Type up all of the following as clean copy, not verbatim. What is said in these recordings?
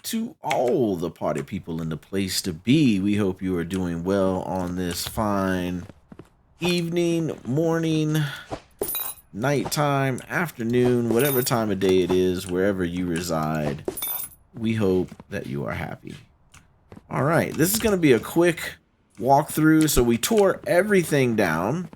to all the party people in the place to be. We hope you are doing well on this fine evening, morning, nighttime, afternoon, whatever time of day it is, wherever you reside. We hope that you are happy. All right, this is going to be a quick walkthrough. So we tore everything down,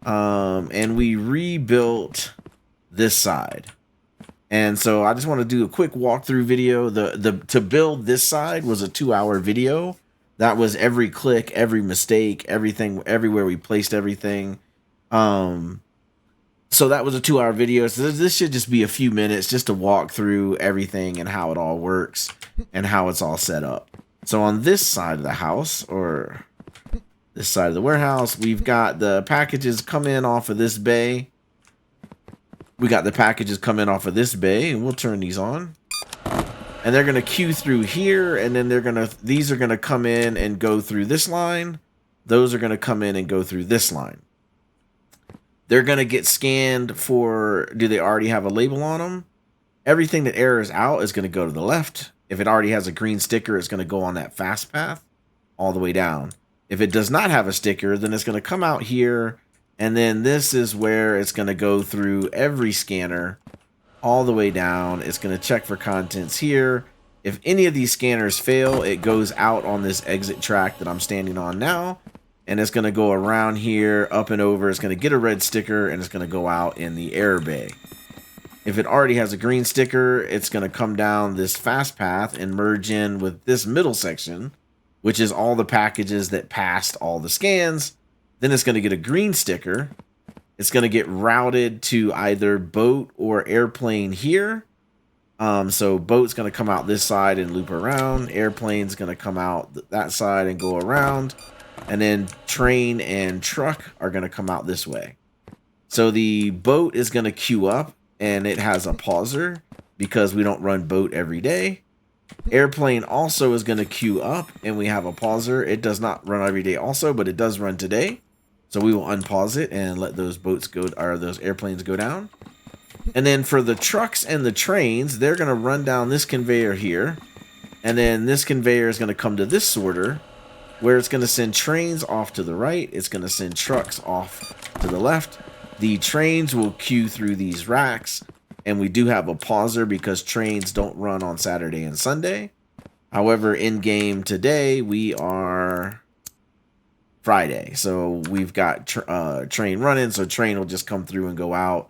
and we rebuilt this side. And so I just want to do a quick walkthrough video. To build this side was a 2-hour video. That was every click, every mistake, everything, everywhere we placed everything. So that was a 2-hour video. So this should just be a few minutes just to walk through everything and how it all works and how it's all set up. So on this side of the house, or this side of the warehouse, we've got the packages come in off of this bay. We got the packages coming off of this bay, and we'll turn these on. And they're gonna queue through here, and then these are gonna come in and go through this line. Those are gonna come in and go through this line. They're gonna get scanned for, do they already have a label on them? Everything that errors out is gonna go to the left. If it already has a green sticker, it's gonna go on that fast path all the way down. If it does not have a sticker, then it's gonna come out here. And then this is where it's going to go through every scanner all the way down. It's going to check for contents here. If any of these scanners fail, it goes out on this exit track that I'm standing on now. And it's going to go around here, up and over. It's going to get a red sticker, and it's going to go out in the error bay. If it already has a green sticker, it's going to come down this fast path and merge in with this middle section, which is all the packages that passed all the scans. Then it's going to get a green sticker. It's going to get routed to either boat or airplane here. So boat's going to come out this side and loop around. Airplane's going to come out that side and go around. And then train and truck are going to come out this way. So the boat is going to queue up, and it has a pauser because we don't run boat every day. Airplane also is going to queue up, and we have a pauser. It does not run every day also, but it does run today. So we will unpause it and let those boats go, or those airplanes go down. And then for the trucks and the trains, they're going to run down this conveyor here. And then this conveyor is going to come to this sorter, where it's going to send trains off to the right. It's going to send trucks off to the left. The trains will queue through these racks. And we do have a pauser because trains don't run on Saturday and Sunday. However, in game today, we are Friday, so we've got train running, so train will just come through and go out,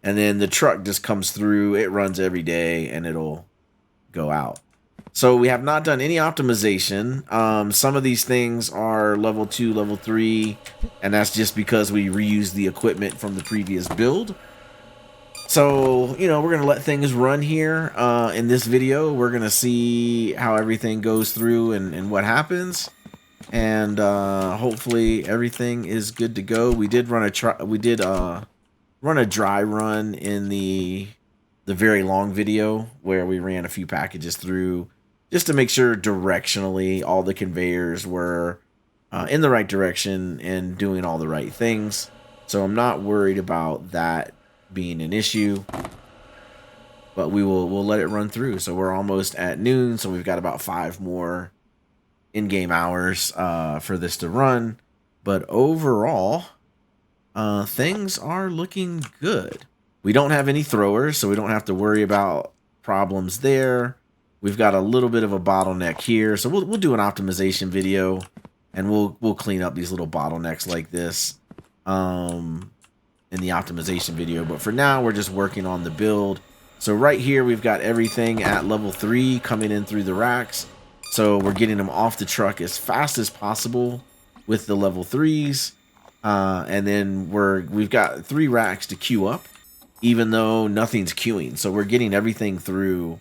and then the truck just comes through. It runs every day, and it'll go out. So we have not done any optimization. Some of these things are level 2, level 3, and that's just because we reused the equipment from the previous build. So, you know, we're going to let things run here. In this video, we're going to see how everything goes through and what happens. And hopefully everything is good to go. We did run a dry run in the very long video where we ran a few packages through just to make sure directionally all the conveyors were in the right direction and doing all the right things. So I'm not worried about that being an issue, but we'll let it run through. So we're almost at noon, so we've got about 5 more in-game hours for this to run. But overall, things are looking good. We don't have any throwers, so we don't have to worry about problems there. We've got a little bit of a bottleneck here, so we'll do an optimization video, and we'll clean up these little bottlenecks like this in the optimization video. But for now, we're just working on the build. So right here, we've got everything at level 3 coming in through the racks. So we're getting them off the truck as fast as possible with the level 3s. And then we've got 3 racks to queue up, even though nothing's queuing. So we're getting everything through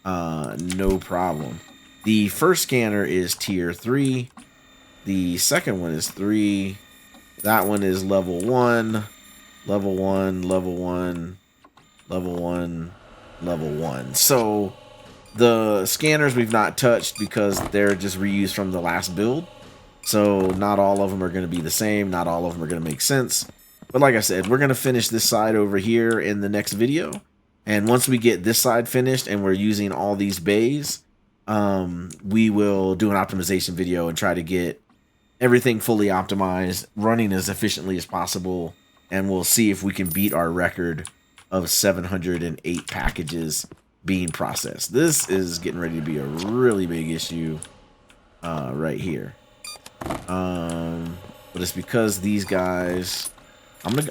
no problem. The first scanner is tier 3. The second one is 3. That one is level 1. Level 1, level 1, level 1, level 1. So the scanners we've not touched because they're just reused from the last build. So not all of them are going to be the same. Not all of them are going to make sense. But like I said, we're going to finish this side over here in the next video. And once we get this side finished and we're using all these bays, we will do an optimization video and try to get everything fully optimized, running as efficiently as possible, and we'll see if we can beat our record of 708 packages being processed. This is getting ready to be a really big issue right here. But it's because these guys,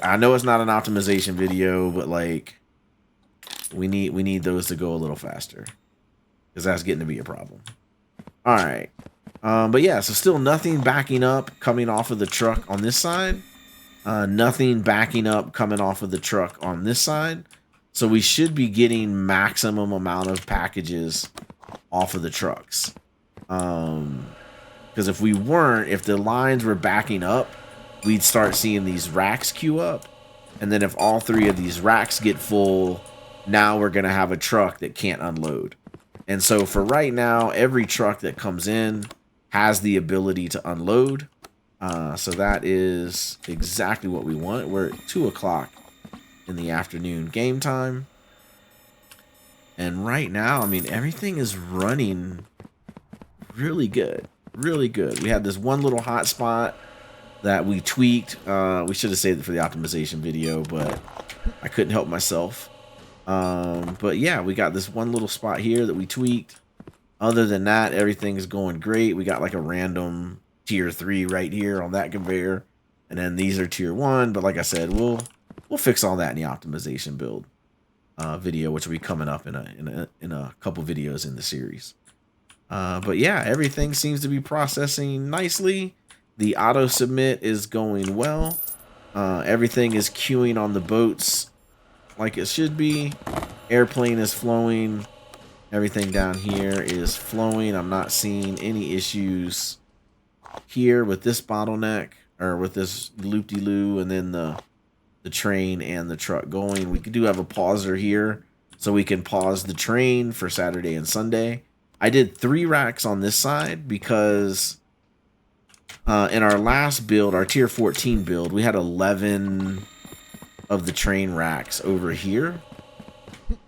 I know it's not an optimization video, but like we need those to go a little faster, because that's getting to be a problem. All right. But yeah, so still nothing backing up coming off of the truck on this side. Nothing backing up coming off of the truck on this side. So we should be getting maximum amount of packages off of the trucks. Because if we weren't, if the lines were backing up, we'd start seeing these racks queue up. And then if all three of these racks get full, now we're going to have a truck that can't unload. And so for right now, every truck that comes in has the ability to unload. So that is exactly what we want. We're at 2 o'clock in the afternoon game time. And right now, I mean, everything is running really good. Really good. We had this one little hot spot that we tweaked. We should have saved it for the optimization video, but I couldn't help myself. But yeah, we got this one little spot here that we tweaked. Other than that, everything is going great. We got like a random tier 3 right here on that conveyor, and then these are tier 1. But like I said, we'll fix all that in the optimization build video, which will be coming up in a couple videos in the series. But yeah, everything seems to be processing nicely. The auto submit is going well. Everything is queuing on the boats like it should be. Airplane is flowing. Everything down here is flowing. I'm not seeing any issues here with this bottleneck or with this loop-de-loo, and then the train and the truck going. We do have a pauser here, so we can pause the train for Saturday and Sunday. I did 3 racks on this side because in our last build, our tier 14 build, we had 11 of the train racks over here.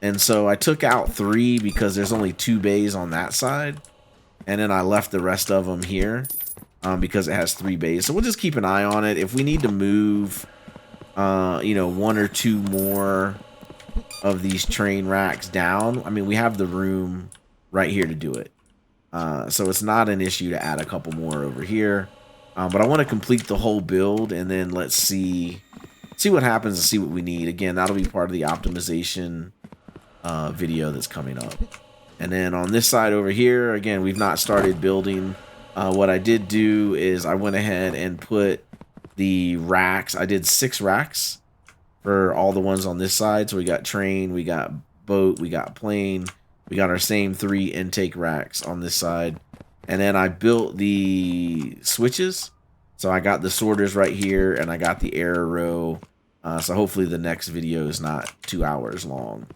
And so I took out 3 because there's only 2 bays on that side. And then I left the rest of them here because it has 3 bays. So we'll just keep an eye on it. If we need to move, you know, 1 or 2 more of these train racks down, I mean, we have the room right here to do it. So it's not an issue to add a couple more over here. But I want to complete the whole build, and then let's see what happens and see what we need. Again, that'll be part of the optimization video that's coming up. And then on this side over here, again, we've not started building. What I did do is I went ahead and put the racks. I did 6 racks for all the ones on this side. So we got train, we got boat, we got plane. We got our same 3 intake racks on this side. And then I built the switches. So I got the sorters right here, and I got the error row. So hopefully the next video is not 2 hours long.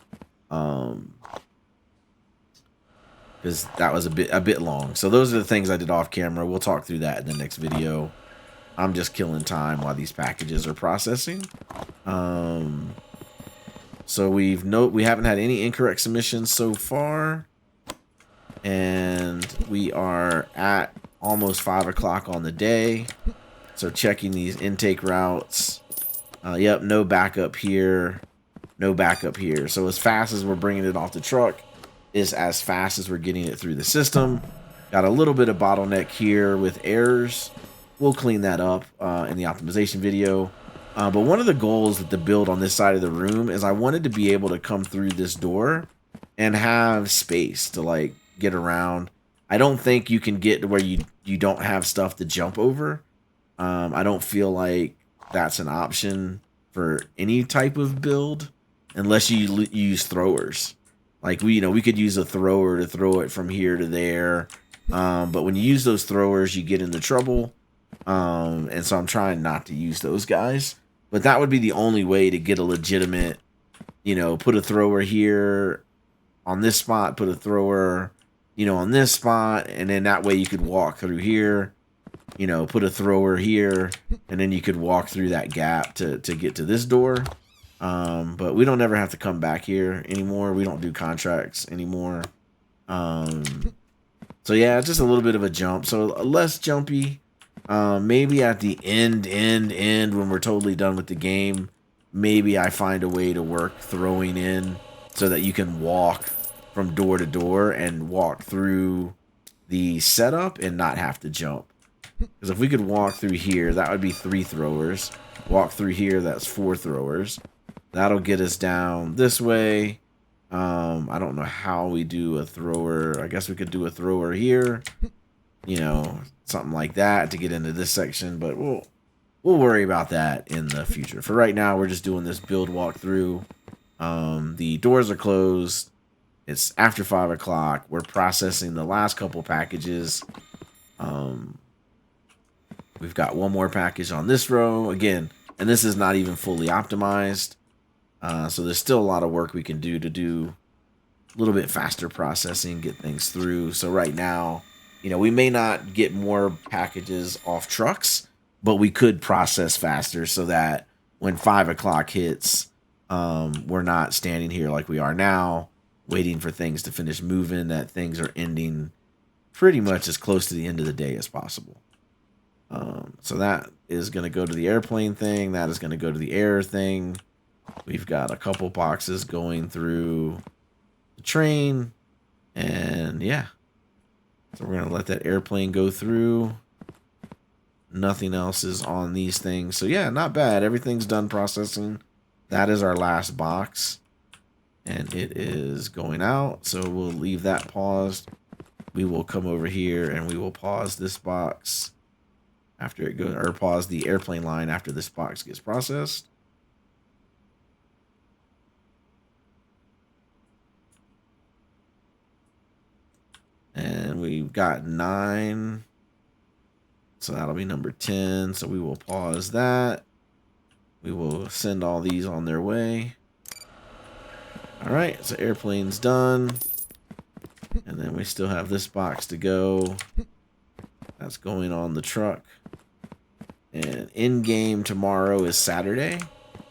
Because that was a bit long. So those are the things I did off camera. We'll talk through that in the next video. I'm just killing time while these packages are processing. So we haven't had any incorrect submissions so far. And we are at almost 5 o'clock on the day. So checking these intake routes. Yep, no backup here. No backup here. So as fast as we're bringing it off the truck is as fast as we're getting it through the system. Got a little bit of bottleneck here with errors. We'll clean that up in the optimization video. But one of the goals with the build on this side of the room is I wanted to be able to come through this door and have space to like get around. I don't think you can get to where you don't have stuff to jump over. I don't feel like that's an option for any type of build unless you use throwers. Like we could use a thrower to throw it from here to there. But when you use those throwers, you get into trouble. And so I'm trying not to use those guys. But that would be the only way to get a legitimate, put a thrower here on this spot, put a thrower, on this spot, and then that way you could walk through here, put a thrower here, and then you could walk through that gap to get to this door. But we don't ever have to come back here anymore. We don't do contracts anymore. So yeah, just a little bit of a jump. So less jumpy. Maybe at the end when we're totally done with the game, maybe I find a way to work throwing in so that you can walk from door to door and walk through the setup and not have to jump. Because if we could walk through here, that would be 3 throwers. Walk through here, that's 4 throwers. That'll get us down this way. I don't know how we do a thrower. I guess we could do a thrower here. You know, something like that to get into this section, but we'll worry about that in the future. For right now, we're just doing this build walkthrough. The doors are closed. It's after 5 o'clock. We're processing the last couple packages. We've got one more package on this row again, and this is not even fully optimized. So there's still a lot of work we can do to do a little bit faster processing, get things through. So right now, you know, we may not get more packages off trucks, but we could process faster so that when 5 o'clock hits, we're not standing here like we are now, waiting for things to finish moving, that things are ending pretty much as close to the end of the day as possible. So that is going to go to the airplane thing. That is going to go to the air thing. We've got a couple boxes going through the train. And yeah. So we're going to let that airplane go through. Nothing else is on these things. So yeah, not bad. Everything's done processing. That is our last box. And it is going out. So we'll leave that paused. We will come over here and we will pause this box after it goes, or pause the airplane line after this box gets processed. And we've got 9. So that'll be number 10. So we will pause that. We will send all these on their way. All right, so airplane's done. And then we still have this box to go. That's going on the truck. And in-game tomorrow is Saturday.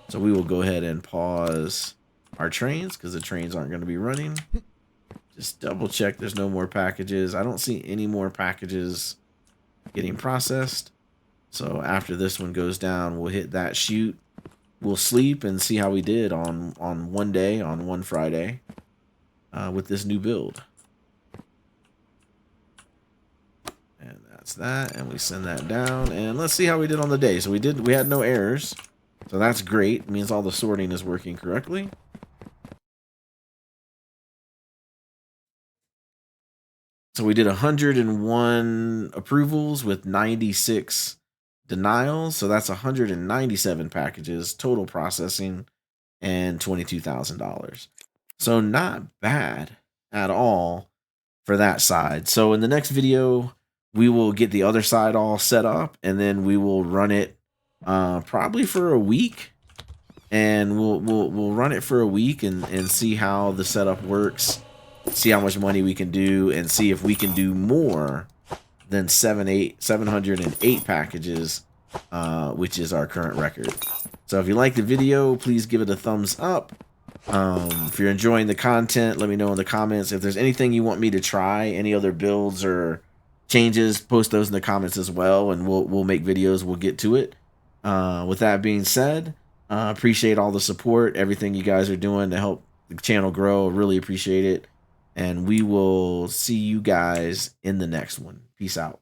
So we will go ahead and pause our trains because the trains aren't going to be running. Just double check there's no more packages. I don't see any more packages getting processed. So after this one goes down, we'll hit that chute. We'll sleep and see how we did on one day, on one Friday, with this new build. And that's that. And we send that down. And let's see how we did on the day. So we had no errors. So that's great. It means all the sorting is working correctly. So we did 101 approvals with 96 denials. So that's 197 packages total processing and $22,000. So not bad at all for that side. So in the next video, we will get the other side all set up and then we will run it probably for a week. And we'll run it for a week and see how the setup works. See how much money we can do and see if we can do more than 708 packages, which is our current record. So if you like the video, please give it a thumbs up. If you're enjoying the content, let me know in the comments. If there's anything you want me to try, any other builds or changes, post those in the comments as well, and we'll make videos. We'll get to it. With that being said, appreciate all the support, everything you guys are doing to help the channel grow. Really appreciate it. And we will see you guys in the next one. Peace out.